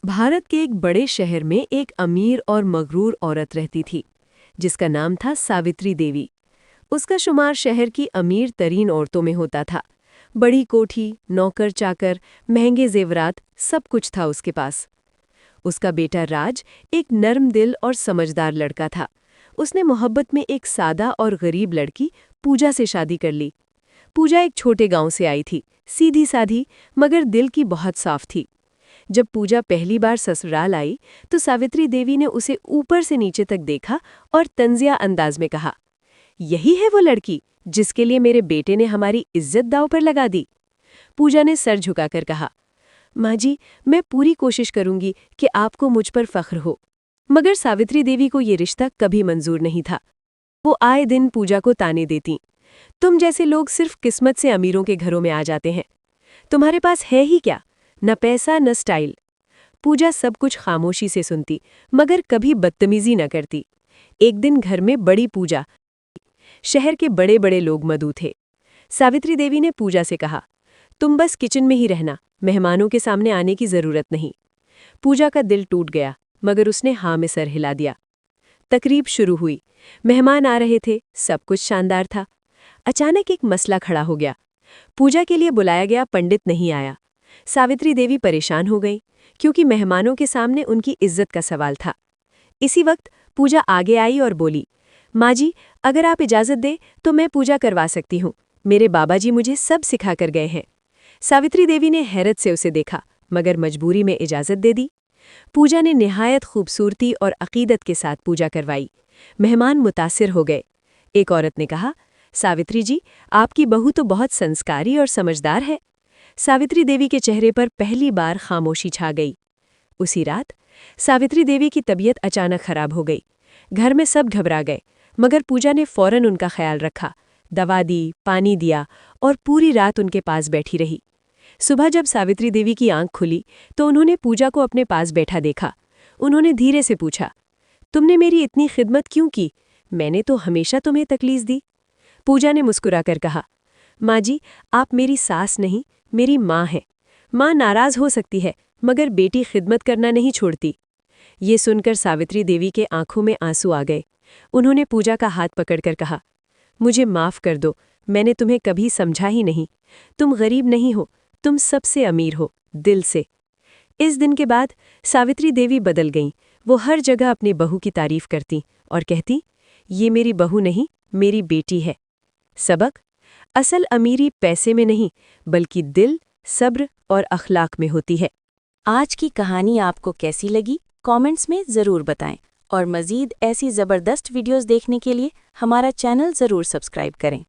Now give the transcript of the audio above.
भारत के एक बड़े शहर में एक अमीर और मगरूर औरत रहती थी जिसका नाम था सावित्री देवी। उसका शुमार शहर की अमीर तरीन औरतों में होता था। बड़ी कोठी, नौकर चाकर, महंगे जेवरात, सब कुछ था उसके पास। उसका बेटा राज एक नर्म दिल और समझदार लड़का था। उसने मोहब्बत में एक सादा और गरीब लड़की पूजा से शादी कर ली। पूजा एक छोटे गांव से आई थी, सीधी साधी, मगर दिल की बहुत साफ थी। जब पूजा पहली बार ससुराल आई तो सावित्री देवी ने उसे ऊपर से नीचे तक देखा और तंजिया अंदाज में कहा, यही है वो लड़की जिसके लिए मेरे बेटे ने हमारी इज्जत दांव पर लगा दी। पूजा ने सर झुकाकर कहा, माँ जी, मैं पूरी कोशिश करूंगी कि आपको मुझ पर फख्र हो। मगर सावित्री देवी को ये रिश्ता कभी मंजूर नहीं था। वो आए दिन पूजा को ताने देती, तुम जैसे लोग सिर्फ किस्मत से अमीरों के घरों में आ जाते हैं। तुम्हारे पास है ही क्या, न पैसा न स्टाइल। पूजा सब कुछ खामोशी से सुनती, मगर कभी बदतमीजी न करती। एक दिन घर में बड़ी पूजा, शहर के बड़े बड़े लोग मौजूद थे। सावित्री देवी ने पूजा से कहा, तुम बस किचन में ही रहना, मेहमानों के सामने आने की जरूरत नहीं। पूजा का दिल टूट गया, मगर उसने हाँ में सर हिला दिया। तकरीब शुरू हुई, मेहमान आ रहे थे, सब कुछ शानदार था। अचानक एक मसला खड़ा हो गया। पूजा के लिए बुलाया गया पंडित नहीं आया। सावित्री देवी परेशान हो गई, क्योंकि मेहमानों के सामने उनकी इज्जत का सवाल था। इसी वक्त पूजा आगे आई और बोली, माँ जी, अगर आप इजाज़त दे तो मैं पूजा करवा सकती हूँ। मेरे बाबा जी मुझे सब सिखा कर गए हैं। सावित्री देवी ने हैरत से उसे देखा, मगर मजबूरी में इजाज़त दे दी। पूजा ने निहायत खूबसूरती और अकीदत के साथ पूजा करवाई। मेहमान मुतासिर हो गए। एक औरत ने कहा, सावित्री जी, आपकी बहू तो बहुत संस्कारी और समझदार है। सावित्री देवी के चेहरे पर पहली बार खामोशी छा गई। उसी रात सावित्री देवी की तबीयत अचानक खराब हो गई। घर में सब घबरा गए, मगर पूजा ने फौरन उनका ख्याल रखा, दवा दी, पानी दिया और पूरी रात उनके पास बैठी रही। सुबह जब सावित्री देवी की आंख खुली तो उन्होंने पूजा को अपने पास बैठा देखा। उन्होंने धीरे से पूछा, तुमने मेरी इतनी खिदमत क्यों की? मैंने तो हमेशा तुम्हें तकलीफ दी। पूजा ने मुस्कुराकर कहा, माँ जी, आप मेरी सास नहीं, मेरी माँ हैं। माँ नाराज हो सकती है, मगर बेटी खिदमत करना नहीं छोड़ती। ये सुनकर सावित्री देवी के आंखों में आंसू आ गए। उन्होंने पूजा का हाथ पकड़कर कहा, मुझे माफ़ कर दो, मैंने तुम्हें कभी समझा ही नहीं। तुम गरीब नहीं हो, तुम सबसे अमीर हो, दिल से। इस दिन के बाद सावित्री देवी बदल गईं। वो हर जगह अपनी बहू की तारीफ करती और कहती, ये मेरी बहू नहीं, मेरी बेटी है। सबक, असल अमीरी पैसे में नहीं, बल्कि दिल, सब्र और अखलाक में होती है। आज की कहानी आपको कैसी लगी? कमेंट्स में ज़रूर बताएं और मज़ीद ऐसी ज़बरदस्त वीडियोस देखने के लिए हमारा चैनल ज़रूर सब्सक्राइब करें।